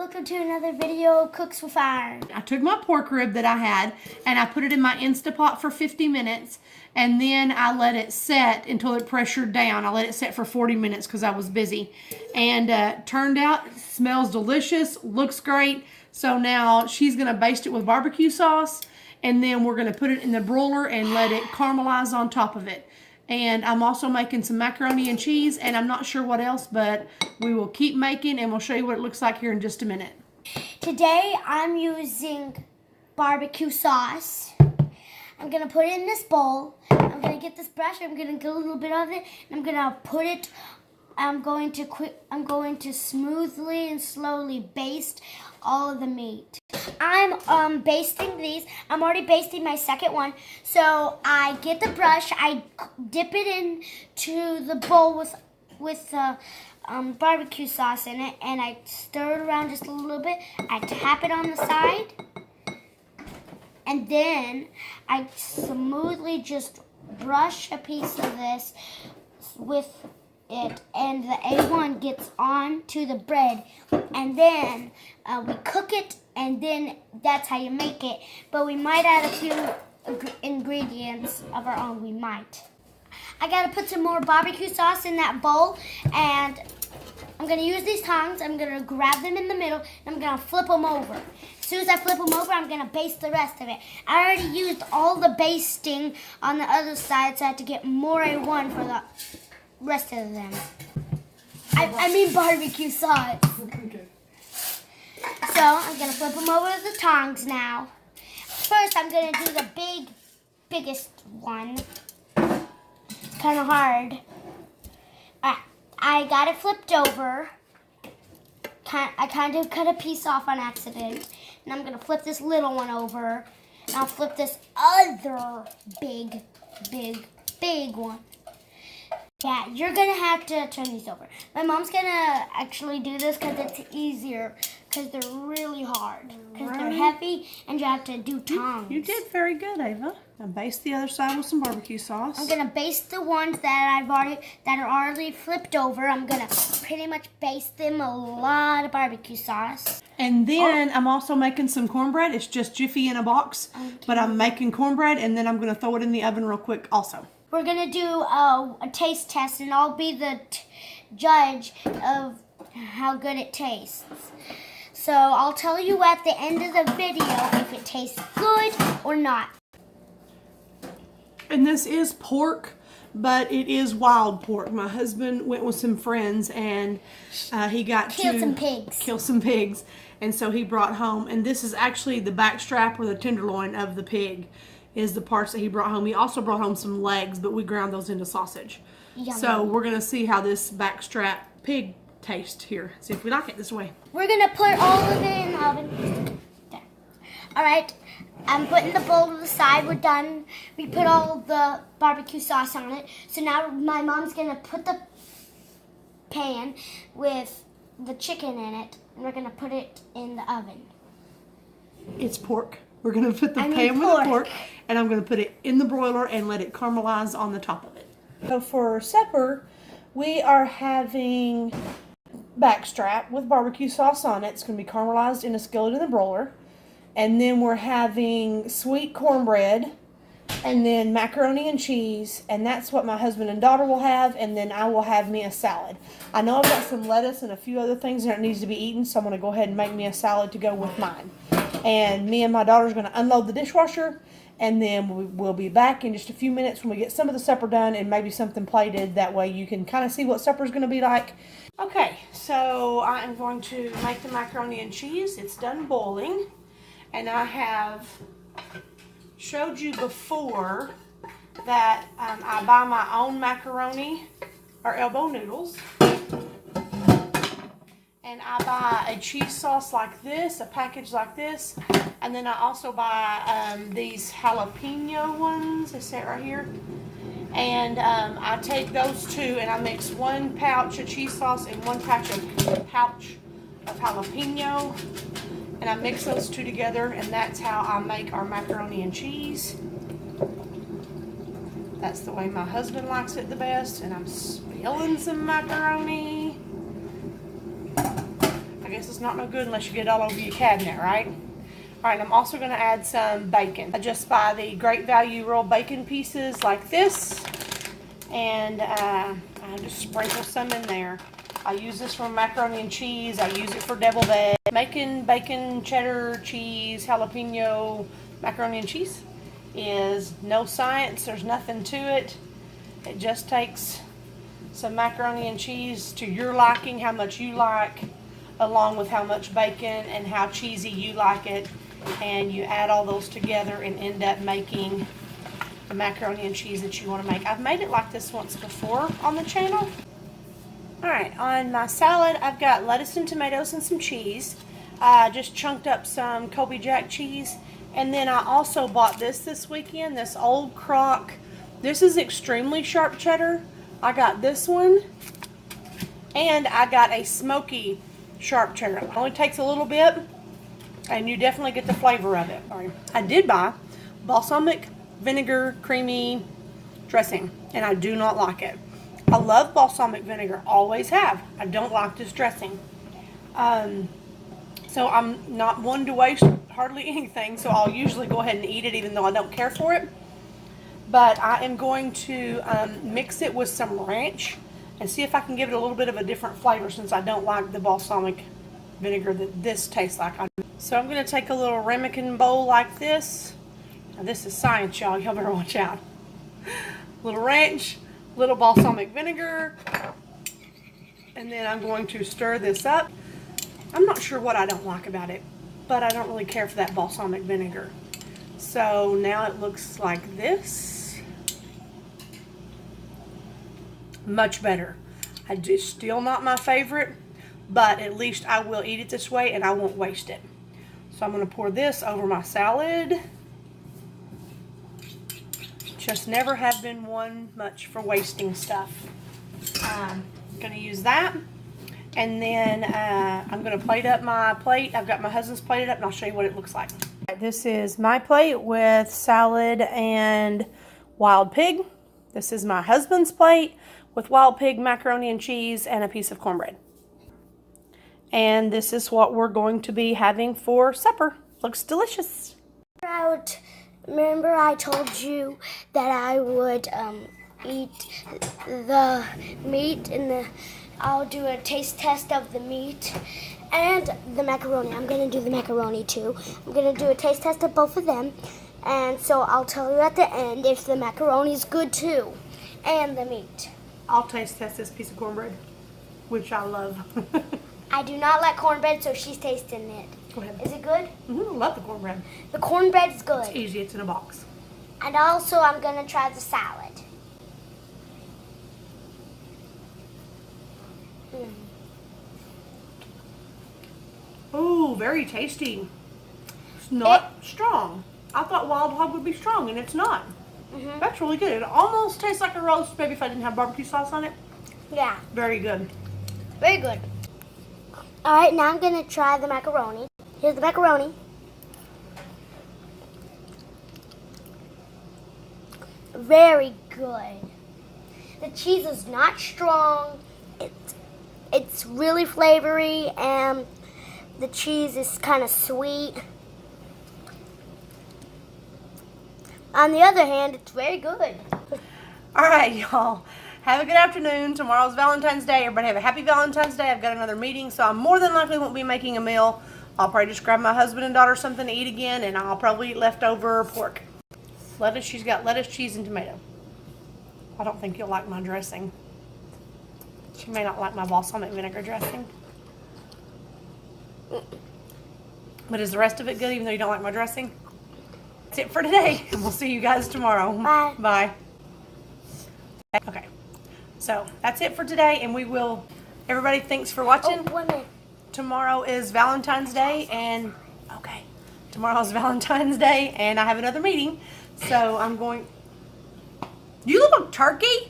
Welcome to another video of Cooks with Iron. I took my pork rib that I had and I put it in my Instapot for 50 minutes and then I let it set until it pressured down. I let it set for 40 minutes because I was busy. And turned out, it smells delicious, looks great. So now she's going to baste it with barbecue sauce and then we're going to put it in the broiler and let it caramelize on top of it. And I'm also making some macaroni and cheese, and I'm not sure what else, but we will keep making, and we'll show you what it looks like here in just a minute. Today, I'm using barbecue sauce. I'm going to put it in this bowl. I'm going to get this brush. I'm going to get a little bit of it, and I'm going to put it. I'm going to smoothly and slowly baste all of the meat. I'm basting these. I'm already basting my second one. So I get the brush, I dip it into the bowl with barbecue sauce in it, and I stir it around just a little bit. I tap it on the side, and then I smoothly just brush a piece of this with it, and the A1 gets on to the bread, and then we cook it, and then that's how you make it. But we might add a few ingredients of our own. We might. I gotta put some more barbecue sauce in that bowl, and I'm gonna use these tongs. I'm gonna grab them in the middle, and I'm gonna flip them over. As soon as I flip them over, I'm gonna baste the rest of it. I already used all the basting on the other side, so I had to get more A1 for the rest of them. I mean barbecue sauce. Okay. So I'm gonna flip them over to the tongs now. First, I'm gonna do the biggest one. It's kind of hard. I got it flipped over. I kind of cut a piece off on accident, and I'm gonna flip this little one over, and I'll flip this other big one. Yeah, you're going to have to turn these over. My mom's going to actually do this because it's easier, because they're really hard, because they're heavy, and you have to do tongs. You did very good, Ava. Now baste the other side with some barbecue sauce. I'm going to baste the ones that are already flipped over. I'm going to pretty much baste them a lot of barbecue sauce. And then I'm also making some cornbread. It's just Jiffy in a box, but I'm making cornbread, and then I'm going to throw it in the oven real quick also. We're going to do a taste test, and I'll be the judge of how good it tastes. So I'll tell you at the end of the video if it tastes good or not. And this is pork, but it is wild pork. My husband went with some friends, and he got Kill some pigs. And so he brought home, and this is actually the backstrap or the tenderloin of the pig. Is the parts that he brought home. He also brought home some legs, but we ground those into sausage. Yummy. So we're going to see how this backstrap pig tastes here. See if we like it this way. We're going to put all of it in the oven. There. All right. I'm putting the bowl to the side. We're done. We put all the barbecue sauce on it. So now my mom's going to put the pan with the chicken in it, and we're going to put it in the oven. It's pork. We're going to put the pan with the pork, and I'm going to put it in the broiler and let it caramelize on the top of it. So for supper, we are having backstrap with barbecue sauce on it. It's going to be caramelized in a skillet in the broiler. And then we're having sweet cornbread, and then macaroni and cheese, and that's what my husband and daughter will have, and then I will have me a salad. I know I've got some lettuce and a few other things that needs to be eaten, so I'm going to go ahead and make me a salad to go with mine. And me and my daughter's going to unload the dishwasher, and then we'll be back in just a few minutes when we get some of the supper done and maybe something plated. That way you can kind of see what supper's going to be like. Okay, so I am going to make the macaroni and cheese. It's done boiling, and I have showed you before that I buy my own macaroni or elbow noodles. And I buy a cheese sauce like this, a package like this, and then I also buy these jalapeno ones. They say it right here. And I take those two and I mix one pouch of cheese sauce and one pouch of jalapeno, and I mix those two together, and that's how I make our macaroni and cheese. That's the way my husband likes it the best, and I'm spilling some macaroni. I guess it's not no good unless you get it all over your cabinet, right? All right, I'm also going to add some bacon. I just buy the Great Value roll bacon pieces like this, and I just sprinkle some in there. I use this for macaroni and cheese. I use it for deviled egg. Making bacon, cheddar, cheese, jalapeno, macaroni and cheese is no science. There's nothing to it. It just takes some macaroni and cheese to your liking, how much you like, along with how much bacon and how cheesy you like it, and you add all those together and end up making the macaroni and cheese that you want to make. I've made it like this once before on the channel. Alright, on my salad I've got lettuce and tomatoes and some cheese. I just chunked up some Colby Jack cheese, and then I also bought this weekend, this Old Crock. This is extremely sharp cheddar. I got this one, and I got a smoky sharp cheddar. It only takes a little bit, and you definitely get the flavor of it. Sorry. I did buy balsamic vinegar creamy dressing, and I do not like it. I love balsamic vinegar, always have. I don't like this dressing. So I'm not one to waste hardly anything, so I'll usually go ahead and eat it even though I don't care for it. But I am going to mix it with some ranch and see if I can give it a little bit of a different flavor, since I don't like the balsamic vinegar that this tastes like. So I'm going to take a little ramekin bowl like this. Now this is science, y'all. Y'all better watch out. Little ranch, little balsamic vinegar, and then I'm going to stir this up. I'm not sure what I don't like about it, but I don't really care for that balsamic vinegar. So now it looks like this. Much better. It's still not my favorite, but at least I will eat it this way and I won't waste it. So I'm going to pour this over my salad. Just never have been one much for wasting stuff. I'm going to use that. And then I'm going to plate up my plate. I've got my husband's plated up, and I'll show you what it looks like. This is my plate with salad and wild pig. This is my husband's plate with wild pig, macaroni and cheese, and a piece of cornbread. And this is what we're going to be having for supper. Looks delicious. Remember I told you that I would eat the meat, and I'll do a taste test of the meat and the macaroni. I'm going to do the macaroni too. I'm going to do a taste test of both of them. And so I'll tell you at the end if the macaroni is good too, and the meat. I'll taste test this piece of cornbread, which I love. I do not like cornbread, so she's tasting it. Go ahead. Is it good? I love the cornbread. The cornbread is good. It's easy. It's in a box. And also I'm going to try the salad. Ooh, very tasty. It's not strong. I thought wild hog would be strong, and it's not. That's really good. It almost tastes like a roast, maybe if I didn't have barbecue sauce on it. Yeah. Very good. Very good. All right, now I'm going to try the macaroni. Here's the macaroni. Very good. The cheese is not strong. It's really flavory, and the cheese is kind of sweet. On the other hand, it's very good. All right, y'all. Have a good afternoon. Tomorrow's Valentine's Day. Everybody have a happy Valentine's Day. I've got another meeting, so I more than likely won't be making a meal. I'll probably just grab my husband and daughter something to eat again, and I'll probably eat leftover pork. Lettuce, she's got lettuce, cheese, and tomato. I don't think you'll like my dressing. She may not like my balsamic vinegar dressing. But is the rest of it good, even though you don't like my dressing? That's it for today. We'll see you guys tomorrow. Bye. Bye. Okay. So that's it for today, and we will. Everybody, thanks for watching. Oh, 1 minute. Tomorrow is Valentine's Day, and tomorrow's Valentine's Day, and I have another meeting. So I'm going. You look like turkey.